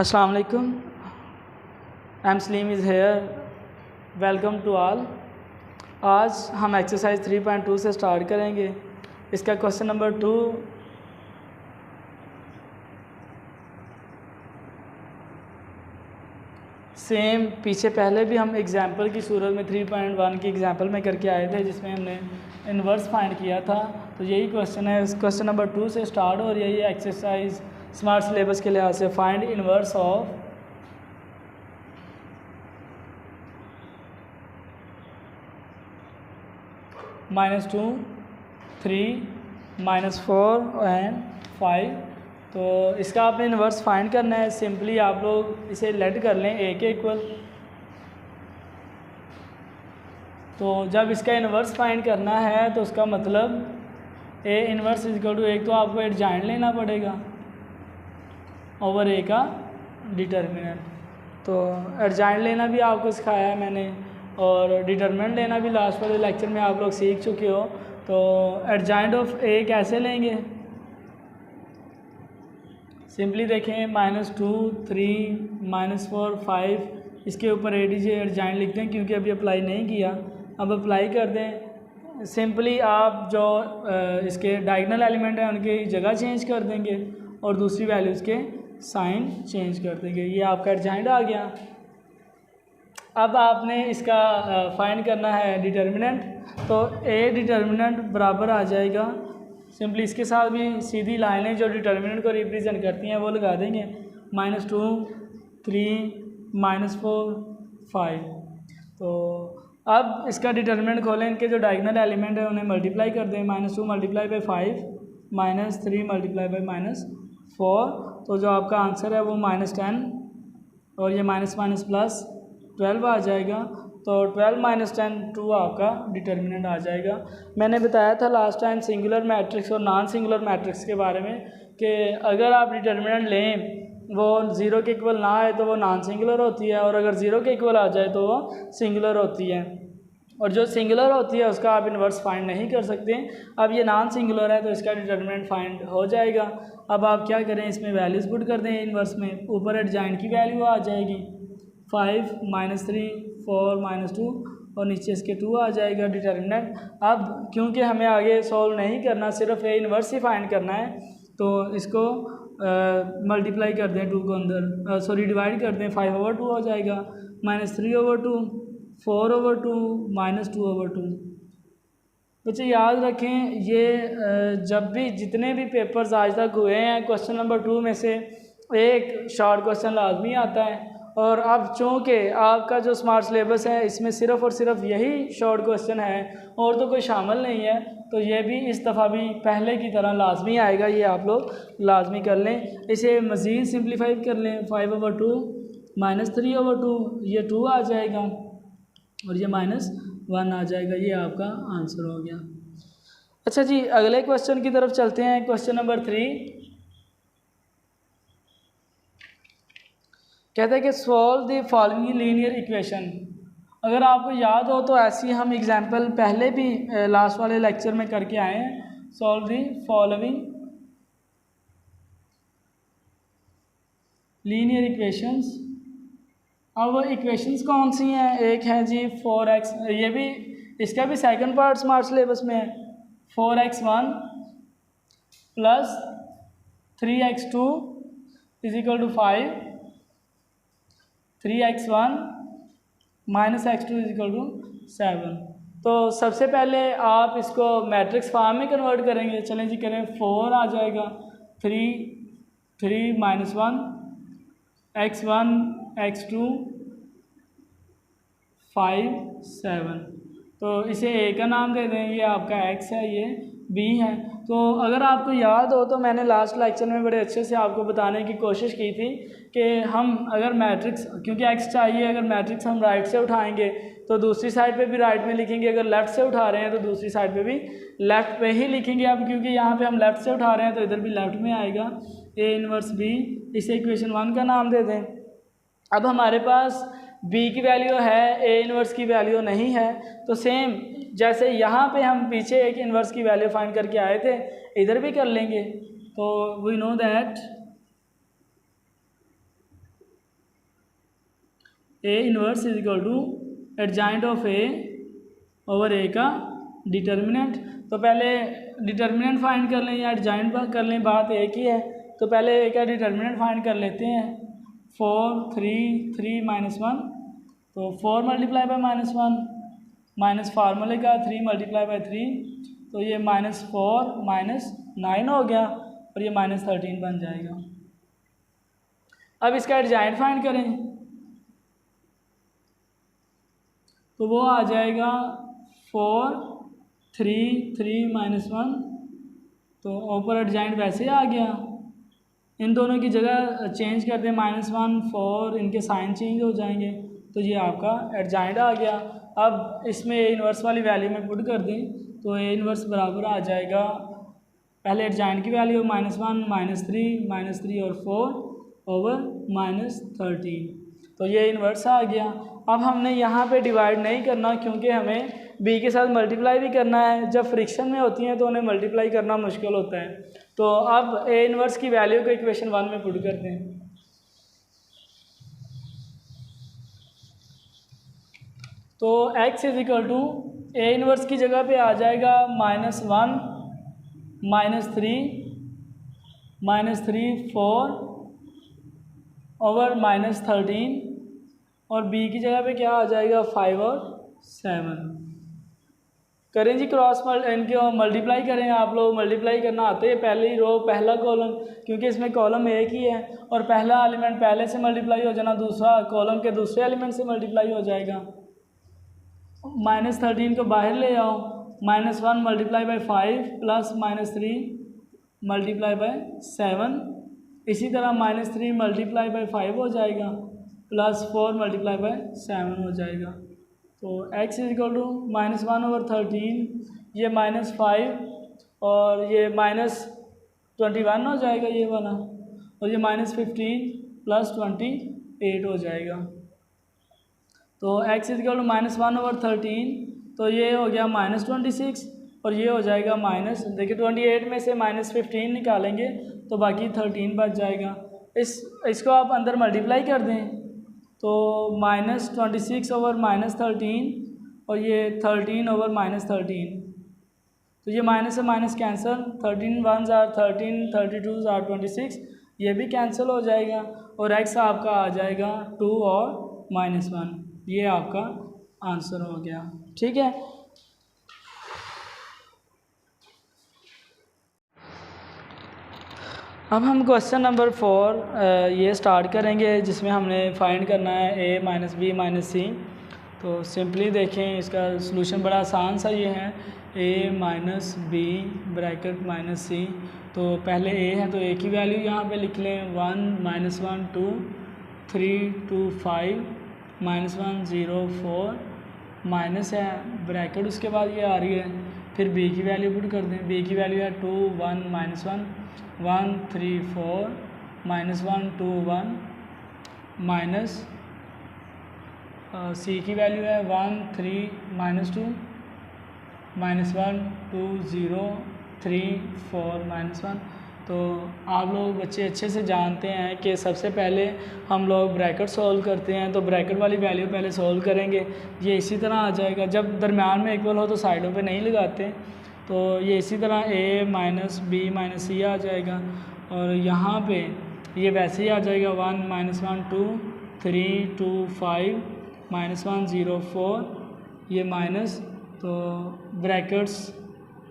अस्सलाम वालेकुम, I am Salim is here, welcome to all. आज हम एक्सरसाइज 3.2 से स्टार्ट करेंगे। इसका क्वेश्चन नंबर 2 सेम पीछे पहले भी हम एग्जाम्पल की सूरत में 3.1 की एग्जाम्पल में करके आए थे, जिसमें हमने इन्वर्स फाइंड किया था। तो यही क्वेश्चन है, इस क्वेश्चन नंबर 2 से स्टार्ट हो रही है एक्सरसाइज स्मार्ट सिलेबस के लिहाज से। Find inverse of -2, 3, -4 and 5। तो इसका आपने इन्वर्स फाइंड करना है। सिंपली आप लोग इसे लेट कर लें ए के इक्वल। तो जब इसका इन्वर्स फाइंड करना है तो उसका मतलब ए इन्वर्स इक्वल टू, एक तो आपको एडजॉइंट लेना पड़ेगा ओवर ए का डिटर्मिनेंट। तो एडजॉइंट लेना भी आपको सिखाया है मैंने, और डिटर्मिनेंट लेना भी लास्ट वाले लेक्चर में आप लोग सीख चुके हो। तो एडजॉइंट ऑफ ए कैसे लेंगे, सिंपली देखें -2, 3, -4, 5 इसके ऊपर ADJ एडजॉइंट लिखते हैं, क्योंकि अभी अप्लाई नहीं किया। अब अप्लाई कर दें। सिंपली आप जो इसके डायगोनल एलिमेंट हैं उनकी जगह चेंज कर देंगे और दूसरी वैल्यूज़ के साइन चेंज कर देंगे। ये आपका एडजॉइंट आ गया। अब आपने इसका फाइंड करना है डिटर्मिनेंट। तो ए डिटर्मिनेंट बराबर आ जाएगा, सिंपली इसके साथ भी सीधी लाइनें जो डिटर्मिनेंट को रिप्रेजेंट करती हैं वो लगा देंगे। -2, 3, -4, 5। तो अब इसका डिटर्मिनेंट खोलें, इनके जो डायगोनल एलिमेंट है उन्हें मल्टीप्लाई कर दें। -2 मल्टीप्लाई बाई 5, -3 मल्टीप्लाई बाई -4। तो जो आपका आंसर है वो -10 और ये माइनस माइनस प्लस 12 आ जाएगा। तो 12 - 10 2 आपका डिटर्मिनेंट आ जाएगा। मैंने बताया था लास्ट टाइम सिंगुलर मैट्रिक्स और नॉन सिंगुलर मैट्रिक्स के बारे में कि अगर आप डिटर्मिनेंट लें वो 0 के इक्वल ना आए तो वो नॉन सिंगुलर होती है, और अगर 0 के इक्वल आ जाए तो वो सिंगुलर होती है। और जो सिंगुलर होती है उसका आप इन्वर्स फाइंड नहीं कर सकते। अब ये नॉन सिंगुलर है तो इसका डिटर्मिनेंट फाइंड हो जाएगा। अब आप क्या करें, इसमें वैल्यूज़ पुट कर दें इन्वर्स में। ऊपर एडजॉइंट की वैल्यू आ जाएगी 5, -3, 4, -2 और नीचे इसके 2 आ जाएगा डिटर्मिनेंट। अब क्योंकि हमें आगे सॉल्व नहीं करना, सिर्फ ए इन्वर्स ही फाइंड करना है, तो इसको मल्टीप्लाई कर दें 2 को अंदर, सॉरी डिवाइड कर दें। 5/2 हो जाएगा, -3/2, 4/2, -2/2। बच्चे याद रखें, ये जब भी जितने भी पेपर्स आज तक हुए हैं, क्वेश्चन नंबर 2 में से एक शॉर्ट क्वेश्चन लाजमी आता है। और अब चूँकि आपका जो स्मार्ट सिलेबस है इसमें सिर्फ़ और सिर्फ यही शॉर्ट क्वेश्चन है और तो कोई शामिल नहीं है, तो ये भी इस दफ़ा भी पहले की तरह लाजमी आएगा। ये आप लोग लाजमी कर लें। इसे मज़ीद सिंप्लीफाई कर लें। 5/2 -3/2, ये 2 आ जाएगा और ये -1 आ जाएगा। ये आपका आंसर हो गया। अच्छा जी, अगले क्वेश्चन की तरफ चलते हैं। क्वेश्चन नंबर 3 कहते हैं कि solve the following linear equation. अगर आपको याद हो तो ऐसी हम एग्जांपल पहले भी लास्ट वाले लेक्चर में करके आए हैं। Solve the following linear equations. अब इक्वेशंस कौन सी हैं, एक है जी 4x, ये भी इसका भी सेकंड पार्ट स्मार्ट सिलेबस में है। 4x1 + 3x2 = 5, 3x1 - x2 = 7। तो सबसे पहले आप इसको मैट्रिक्स फॉर्म में कन्वर्ट करेंगे। चलें जी करें। 4 आ जाएगा, 3, 3 - 1, x1, x2, 5, 7। तो इसे a का नाम दे दें, ये आपका x है, ये b है। तो अगर आपको याद हो तो मैंने लास्ट लेक्चर में बड़े अच्छे से आपको बताने की कोशिश की थी कि हम अगर मैट्रिक्स, क्योंकि x चाहिए, अगर मैट्रिक्स हम राइट से उठाएंगे तो दूसरी साइड पे भी राइट में लिखेंगे, अगर लेफ़्ट से उठा रहे हैं तो दूसरी साइड पे भी लेफ़्ट पे ही लिखेंगे। अब क्योंकि यहाँ पे हम लेफ़्ट से उठा रहे हैं तो इधर भी लेफ़्ट में आएगा a इन्वर्स b। इसे इक्वेशन 1 का नाम दे दें। अब हमारे पास b की वैल्यू है, a इन्वर्स की वैल्यू नहीं है। तो सेम जैसे यहाँ पे हम पीछे एक इन्वर्स की वैल्यू फाइंड करके आए थे, इधर भी कर लेंगे। तो we know that A inverse is equal to adjoint of A over A का डिटर्मिनेंट। तो पहले डिटर्मिनेंट फाइंड कर लें या एडजॉइंट कर लें, बात एक ही है। तो पहले ए का डिटर्मिनेंट फाइंड कर लेते हैं। 4 3 3 -1, तो 4 मल्टीप्लाई बाय -1 माइनस फार्मूले का 3 मल्टीप्लाई बाय 3, तो ये -4 -9 हो गया और ये -13 बन जाएगा। अब इसका एडजॉइंट फाइंड करें तो वो आ जाएगा 4 3 3 -1, तो ऊपर एडजॉइंट वैसे आ गया। इन दोनों की जगह चेंज कर दें -1 4, इनके साइन चेंज हो जाएंगे, तो ये आपका एडजॉइंट आ गया। अब इसमें ए इनवर्स वाली वैल्यू में पुट कर दें तो ए इनवर्स बराबर आ जाएगा, पहले एडजॉइंट की वैल्यू -1 -3 और 4 ओवर -13, तो ये इनवर्स आ गया। अब हमने यहाँ पे डिवाइड नहीं करना क्योंकि हमें बी के साथ मल्टीप्लाई भी करना है। जब फ्रिक्शन में होती हैं तो उन्हें मल्टीप्लाई करना मुश्किल होता है। तो अब ए इनवर्स की वैल्यू को इक्वेशन 1 में पुट करते हैं। तो x is equal to A inverse की जगह पे आ जाएगा -1 -3 4 ओवर -13, और b की जगह पे क्या आ जाएगा 5 और 7। करें जी क्रॉस इनके मल्टीप्लाई करें। आप लोग मल्टीप्लाई करना आते हैं, पहली रो पहला कॉलम, क्योंकि इसमें कॉलम एक ही है और पहला एलिमेंट पहले से मल्टीप्लाई हो जाना, दूसरा कॉलम के दूसरे एलिमेंट से मल्टीप्लाई हो जाएगा। -13 को बाहर ले आओ, -1 multiply by 5 plus -3 multiply by 7, इसी तरह -3 मल्टीप्लाई बाय 5 हो जाएगा प्लस 4 मल्टीप्लाई बाय 7 हो जाएगा। तो x is equal to -1 over 13, ये -5 और ये -21 हो जाएगा ये वाला, और ये -15 प्लस 28 हो जाएगा। तो x is equal to -1 over 13, तो ये हो गया -26 और ये हो जाएगा देखिए 28 में से -15 निकालेंगे तो बाकी 13 बच जाएगा। इसको आप अंदर मल्टीप्लाई कर दें तो -26 ओवर -13 और ये 13 ओवर -13, तो ये माइनस से माइनस कैंसिल, 13 1 जार 13 32 जार 26, ये भी कैंसिल हो जाएगा और x आपका आ जाएगा 2 और -1। ये आपका आंसर हो गया। ठीक है, अब हम क्वेश्चन नंबर 4 ये स्टार्ट करेंगे जिसमें हमने फाइंड करना है a minus B minus C. तो सिंपली देखें, इसका सलूशन बड़ा आसान सा ये है, a minus B bracket minus C. तो पहले a है तो a की वैल्यू यहाँ पे लिख लें 1 -1 2 3 2 5 -1 0 4 माइनस है ब्रैकेट, उसके बाद ये आ रही है। फिर b की वैल्यू पुट कर दें, b की वैल्यू है 2 1 -1 1 3 4 -1 2 1 माइनस सी की वैल्यू है 1 3 -2 -1 2 0 3 4 -1। तो आप लोग बच्चे अच्छे से जानते हैं कि सबसे पहले हम लोग ब्रैकेट सॉल्व करते हैं, तो ब्रैकेट वाली वैल्यू पहले सॉल्व करेंगे। ये इसी तरह आ जाएगा, जब दरम्यान में इक्वल हो तो साइडों पे नहीं लगाते, तो ये इसी तरह a माइनस बी माइनस सी आ जाएगा और यहाँ पे ये वैसे ही आ जाएगा 1 -1 2 3 2 5 -1 0 4, ये माइनस, तो ब्रैकेट्स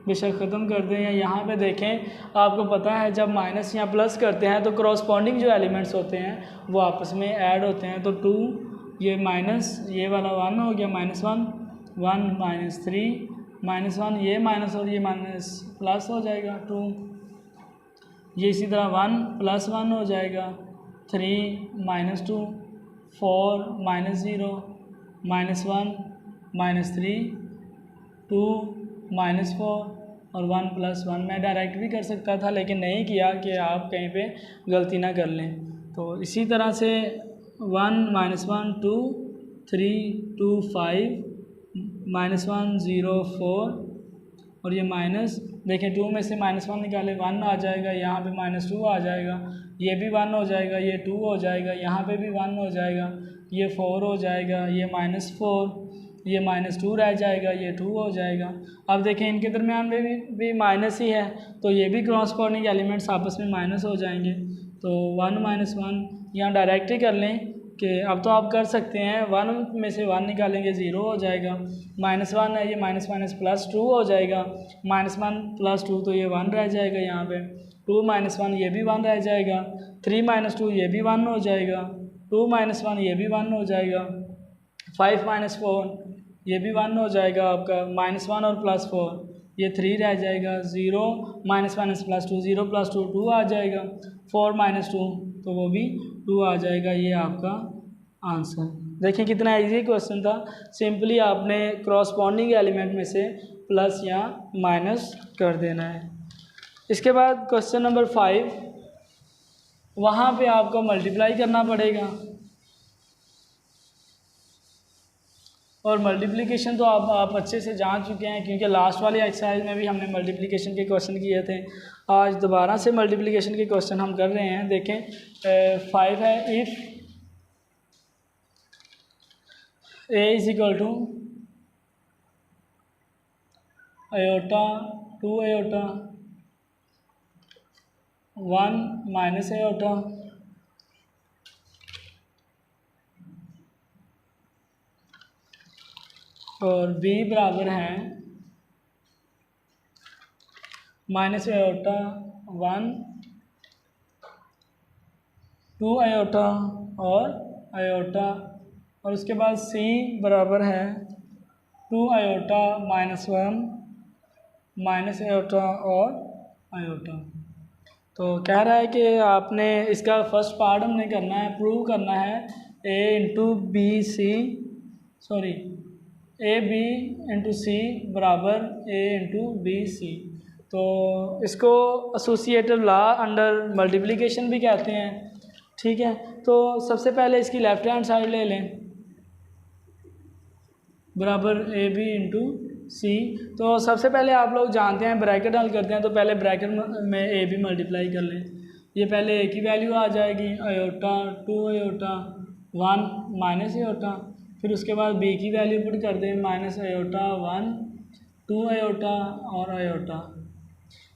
बेशक ख़त्म कर दें। या यहाँ पे देखें, आपको पता है जब माइनस या प्लस करते हैं तो क्रॉसपॉन्डिंग जो एलिमेंट्स होते हैं वो आपस में ऐड होते हैं। तो 2 ये माइनस, ये वाला 1 हो गया, -1 1 -3 -1, ये माइनस और ये माइनस प्लस हो जाएगा 2, ये इसी तरह 1 +1 हो जाएगा, 3 -2 4 -0 -1 -3 2 -4 और 1 +1। मैं डायरेक्ट भी कर सकता था लेकिन नहीं किया कि आप कहीं पे गलती ना कर लें। तो इसी तरह से 1 -1 2 3 2 5 -1 0 4 और ये माइनस, देखें 2 में से -1 निकाले 1 आ जाएगा, यहाँ पे -2 आ जाएगा, ये भी 1 हो जाएगा, ये 2 हो जाएगा, यहाँ पे भी 1 हो जाएगा, ये 4 हो जाएगा, ये -4, ये -2 रह जाएगा, ये 2 हो जाएगा। अब देखें इनके दरमियान में भी माइनस ही है, तो ये भी क्रॉसपोर्डिंग एलिमेंट्स आपस में माइनस हो जाएंगे। तो 1 -1 यहाँ डायरेक्ट ही कर लें कि अब तो आप कर सकते हैं, 1 में से 1 निकालेंगे 0 हो जाएगा, -1 है, ये -+2 हो जाएगा, -1 + 2 तो ये 1 रह जाएगा यहाँ पे, 2 - 1 ये भी 1 रह जाएगा, 3 - 2 ये भी 1 हो जाएगा, 2 - 1 ये भी 1 हो जाएगा, 5 - 4 ये भी 1 हो जाएगा आपका, -1 और +4 ये 3 रह जाएगा, 0 -1 +2 0 + 2 2 आ जाएगा, 4 - 2 तो वो भी 2 आ जाएगा। ये आपका आंसर। देखिए कितना इजी क्वेश्चन था, सिंपली आपने क्रॉसपोंडिंग एलिमेंट में से प्लस या माइनस कर देना है। इसके बाद क्वेश्चन नंबर 5, वहाँ पे आपको मल्टीप्लाई करना पड़ेगा, और मल्टीप्लिकेशन तो आप अच्छे से जान चुके हैं क्योंकि लास्ट वाली एक्सरसाइज में भी हमने मल्टीप्लिकेशन के क्वेश्चन किए थे। आज दोबारा से मल्टीप्लिकेशन के क्वेश्चन हम कर रहे हैं। देखें 5 है, if a = iota 2 iota 1 - iota और b बराबर है -आयोटा 1 2 आयोटा और आयोटा, और उसके बाद c बराबर है 2 आयोटा -1 -आयोटा और आयोटा। तो कह रहा है कि आपने इसका फर्स्ट पार्ट हमने करना है, प्रूव करना है AB × C बराबर A × BC। तो इसको एसोसिएटिव लॉ अंडर मल्टीप्लिकेशन भी कहते हैं, ठीक है। तो सबसे पहले इसकी लेफ्ट हैंड साइड ले लें, बराबर AB × C। तो सबसे पहले आप लोग जानते हैं ब्रैकेट हल करते हैं, तो पहले ब्रैकेट में AB मल्टीप्लाई कर लें। ये पहले A की वैल्यू आ जाएगी, आयोटा 2 आयोटा 1 -आयोटा, फिर उसके बाद B की वैल्यू पुट कर दें, -आयोटा 1 2 आयोटा और आयोटा।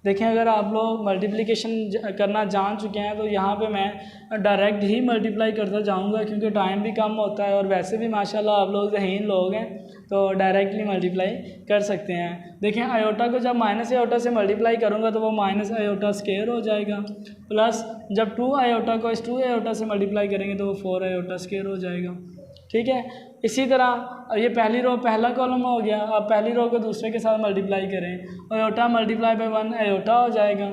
देखें अगर आप लोग मल्टीप्लिकेशन करना जान चुके हैं तो यहाँ पे मैं डायरेक्ट ही मल्टीप्लाई करता जाऊँगा क्योंकि टाइम भी कम होता है और वैसे भी माशाल्लाह आप लोग ज़हीन लोग हैं तो डायरेक्टली मल्टीप्लाई कर सकते हैं। देखें आयोटा को जब -आयोटा से मल्टीप्लाई करूँगा तो वो -आयोटा स्क्वायर हो जाएगा, प्लस जब 2 आयोटा को इस 2 आयोटा से मल्टीप्लाई करेंगे तो वो 4 आयोटा स्क्वायर हो जाएगा, ठीक है। इसी तरह ये पहली रो पहला कॉलम हो गया, अब पहली रो को दूसरे के साथ मल्टीप्लाई करें, आयोटा मल्टीप्लाई बाय 1 आयोटा हो जाएगा,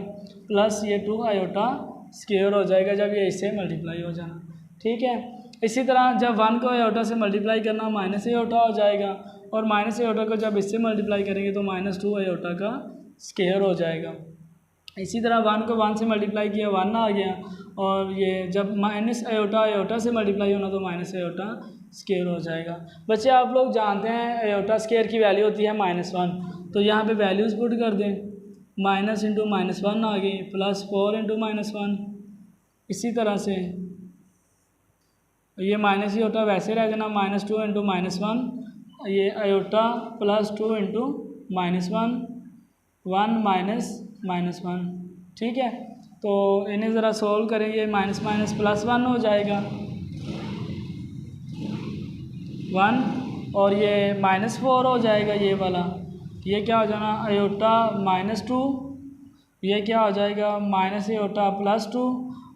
प्लस ये 2 आयोटा स्क्वायर हो जाएगा जब ये इससे मल्टीप्लाई हो जाना, ठीक है। इसी तरह जब 1 को आयोटा से मल्टीप्लाई करना -आयोटा हो जाएगा, और -आयोटा को जब इससे मल्टीप्लाई करेंगे तो -2 आयोटा का स्क्वायर हो जाएगा। इसी तरह 1 को 1 से मल्टीप्लाई किया 1 आ गया, और ये जब -आयोटा से मल्टीप्लाई होना तो -आयोटा स्क्वायर हो जाएगा। बच्चे आप लोग जानते हैं आयोटा स्क्वायर की वैल्यू होती है -1, तो यहाँ पे वैल्यूज़ पुट कर दें, -× -1 आ गई, प्लस 4 × -1। इसी तरह से ये -आयोटा वैसे रह जाना, -2 × -1, ये आयोटा प्लस 2 × -1 1 -1, ठीक है। तो इन्हें ज़रा सोल्व करेंगे, +1 हो जाएगा 1, और ये -4 हो जाएगा ये वाला, ये क्या हो जाना आयोटा -2, ये क्या हो जाएगा -आयोटा +2,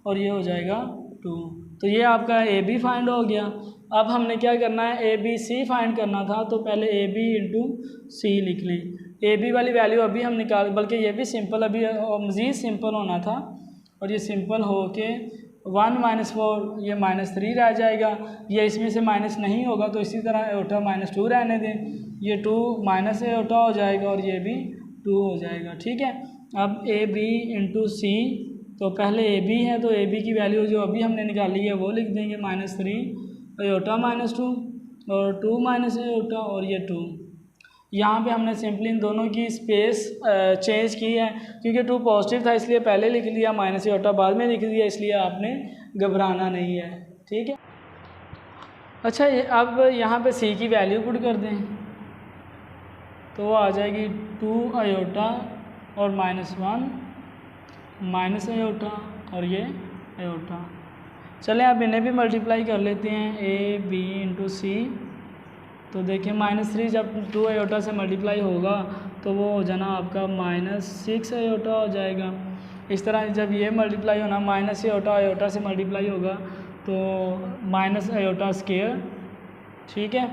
और ये हो जाएगा 2। तो ये आपका AB फाइंड हो गया। अब हमने क्या करना है, ABC फाइंड करना था, तो पहले AB × C लिख ली। AB वाली वैल्यू अभी हम निकाल, बल्कि ये भी सिंपल अभी मज़ीद सिंपल होना था, और ये सिंपल हो के 1 - 4 ये -3 रह जाएगा, ये इसमें से माइनस नहीं होगा तो इसी तरह आयोटा -2 रहने दें, ये 2 आयोटा हो जाएगा और ये भी 2 हो जाएगा, ठीक है। अब AB × C, तो पहले AB है तो AB की वैल्यू जो अभी हमने निकाली है वो लिख देंगे, -3 आयोटा -2 और 2 आयोटा और ये 2। यहाँ पे हमने सिंपली इन दोनों की स्पेस चेंज की है क्योंकि 2 पॉजिटिव था इसलिए पहले लिख लिया, -आयोटा बाद में लिख दिया, इसलिए आपने घबराना नहीं है, ठीक है। अच्छा अब यहाँ पे सी की वैल्यू पुट कर दें तो वो आ जाएगी 2 आयोटा और -1 माइनस आयोटा और ये आयोटा। चलें अब इन्हें भी मल्टीप्लाई कर लेते हैं, ए बी इंटू सी। तो देखिए -3 जब 2 आयोटा से मल्टीप्लाई होगा तो वो हो जाना आपका -6 आयोटा हो जाएगा। इस तरह जब ये मल्टीप्लाई होना माइनस आयोटा से मल्टीप्लाई होगा तो माइनस आयोटा स्क्वायर, ठीक है।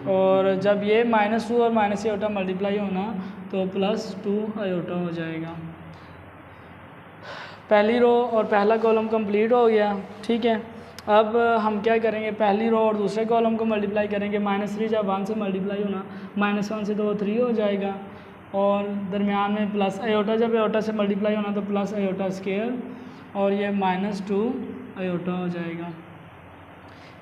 और जब ये -2 और माइनस आयोटा मल्टीप्लाई होना तो +2 आयोटा हो जाएगा। पहली रो और पहला कॉलम कंप्लीट हो गया, ठीक है। अब हम क्या करेंगे, पहली रो और दूसरे कॉलम को मल्टीप्लाई करेंगे। -3 जब 1 से मल्टीप्लाई होना -1 से तो वो 3 हो जाएगा और दरमियान में प्लस आयोटा, जब आयोटा से मल्टीप्लाई होना तो प्लस आयोटा स्क्वायर और ये -2 आयोटा हो जाएगा।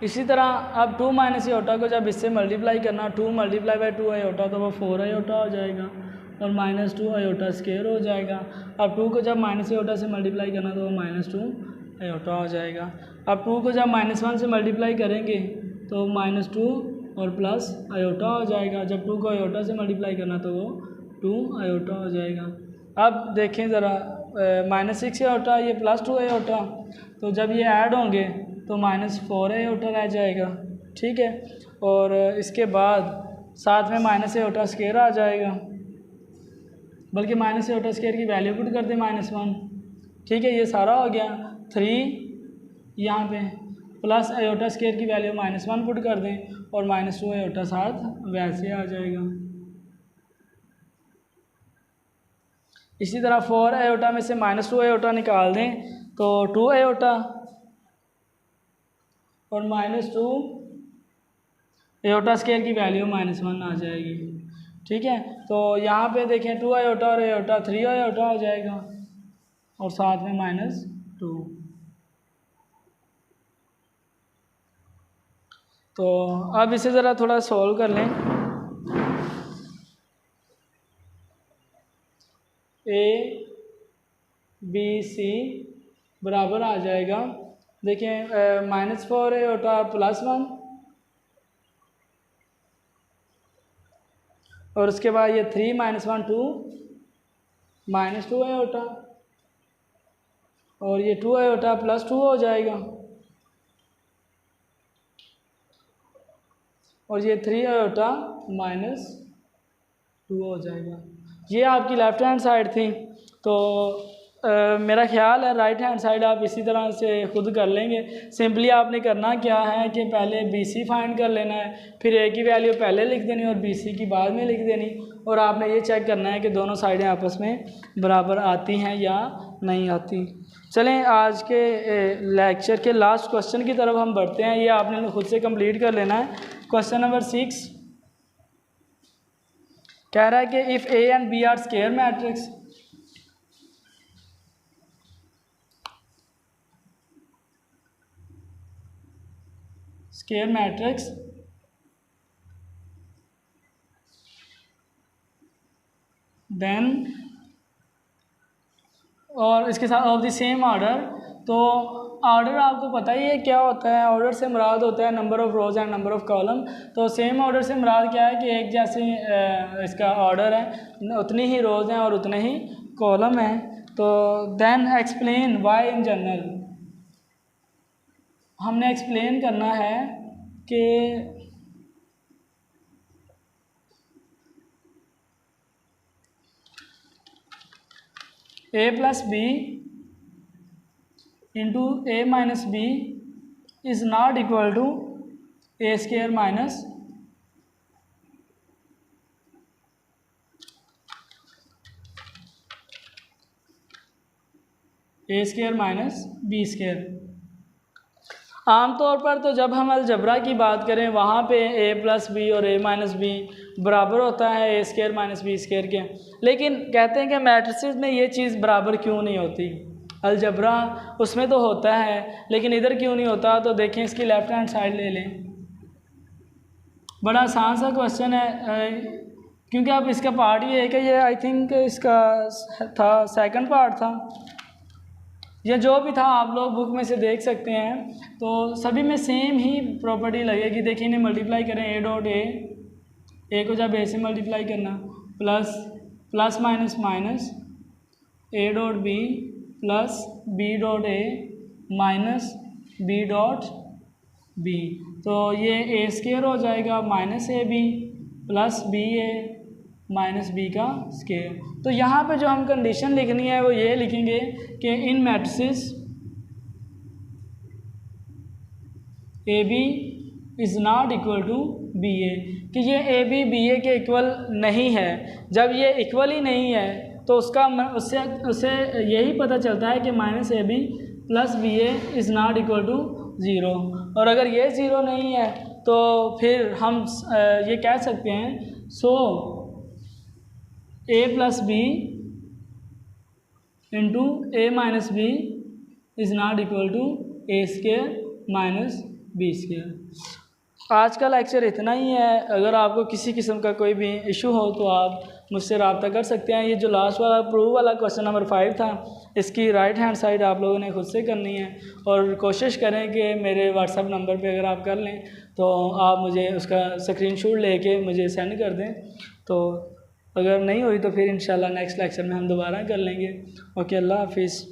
इसी तरह अब 2 माइनस आयोटा को जब इससे मल्टीप्लाई करना 2 मल्टीप्लाई बाई 2 आयोटा तो वो 4 आयोटा हो जाएगा और -2 आयोटा स्क्वायर हो जाएगा। अब 2 को जब माइनस आयोटा से मल्टीप्लाई करना तो वो -2 आयोटा हो जाएगा। अब 2 को जब -1 से मल्टीप्लाई करेंगे तो -2 और प्लस आयोटा हो जाएगा। जब 2 को आयोटा से मल्टीप्लाई करना तो वो 2 आयोटा हो जाएगा। अब देखें ज़रा -6 आयोटा ये +2 आयोटा, तो जब ये ऐड होंगे तो -4 आयोटा रह जाएगा, ठीक है। और इसके बाद साथ में माइनस आयोटा स्क्वायर आ जाएगा, बल्कि माइनस आयोटा स्क्वायर की वैल्यू पुट कर दें -1, ठीक है। ये सारा हो गया 3 यहाँ पे प्लस आयोटा स्क्वायर की वैल्यू -1 पुट कर दें और -2 आयोटा साथ वैसे आ जाएगा। इसी तरह 4 आयोटा में से -2 आयोटा निकाल दें तो 2 आयोटा और -2 आयोटा स्क्वायर की वैल्यू -1 आ जाएगी, ठीक है। तो यहाँ पे देखें 2 आयोटा और आयोटा 3 आयोटा हो जाएगा और साथ में -2। तो अब इसे ज़रा थोड़ा सॉल्व कर लें। ए बी सी बराबर आ जाएगा, देखें -4 आयोटा +1 और उसके बाद ये 3 -1 2 -2 आयोटा और ये 2 आयोटा +2 हो जाएगा और ये 3 आयोटा -2 हो जाएगा। ये आपकी लेफ़्ट हैंड साइड थी। तो मेरा ख्याल है राइट हैंड साइड आप इसी तरह से खुद कर लेंगे। सिंपली आपने करना क्या है कि पहले BC फाइंड कर लेना है, फिर A की वैल्यू पहले लिख देनी और BC की बाद में लिख देनी और आपने ये चेक करना है कि दोनों साइडें आपस में बराबर आती हैं या नहीं आती। चलें आज के लेक्चर के लास्ट क्वेश्चन की तरफ हम बढ़ते हैं। ये आपने खुद से कंप्लीट कर लेना है। क्वेश्चन नंबर 6 कह रहा है कि if A and B are square matrix, square matrix then और इसके साथ ऑफ द सेम ऑर्डर। तो ऑर्डर आपको पता ही है क्या होता है, ऑर्डर से मुराद होता है number of rows and number of column. तो सेम ऑर्डर से मुराद क्या है कि एक जैसे इसका ऑर्डर है, उतनी ही रोज़ हैं और उतने ही कॉलम हैं। तो then explain why in general, हमने एक्सप्लेन करना है कि A + B into A - B is not equal to A² minus A² minus B²। आमतौर पर तो जब हम अलजबरा की बात करें वहाँ पे A + B और A - B बराबर होता है A² माइनस B² के, लेकिन कहते हैं कि मैट्रिसेस में ये चीज़ बराबर क्यों नहीं होती। अलजबरा उसमें तो होता है लेकिन इधर क्यों नहीं होता। तो देखें इसकी लेफ़्ट हैंड साइड ले लें, बड़ा आसान सा क्वेश्चन है क्योंकि अब इसका पार्ट ये है कि ये आई थिंक इसका था सेकंड पार्ट था। या जो भी था आप लोग बुक में से देख सकते हैं। तो सभी में सेम ही प्रॉपर्टी लगेगी। देखिए इन्हें मल्टीप्लाई करें, ए डॉट ए को जब ए से मल्टीप्लाई करना, plus minus minus A dot B plus B dot A minus B dot B. तो ये ए स्क्वायर हो जाएगा minus A B plus B A minus B का स्क्वायर। तो यहाँ पे जो हम कंडीशन लिखनी है वो ये लिखेंगे कि इन matrices A B is not equal to B A, कि ये ए बी बी ए के इक्वल नहीं है। जब ये इक्वल ही नहीं है तो उससे यही पता चलता है कि minus A B plus B A is not equal to zero. और अगर ये ज़ीरो नहीं है तो फिर हम ये कह सकते हैं so A plus B into A minus B is not equal to A square minus B square. आज का लेक्चर इतना ही है। अगर आपको किसी किस्म का कोई भी इशू हो तो आप मुझसे रब्ता कर सकते हैं। ये जो लास्ट वाला प्रूव वाला क्वेश्चन नंबर 5 था, इसकी राइट हैंड साइड आप लोगों ने खुद से करनी है और कोशिश करें कि मेरे व्हाट्सएप नंबर पे अगर आप कर लें तो आप मुझे उसका स्क्रीनशॉट लेके मुझे सेंड कर दें। तो अगर नहीं हुई तो फिर इंशाल्लाह नेक्स्ट लेक्चर में हम दोबारा कर लेंगे। ओके, अल्लाह हाफिज़।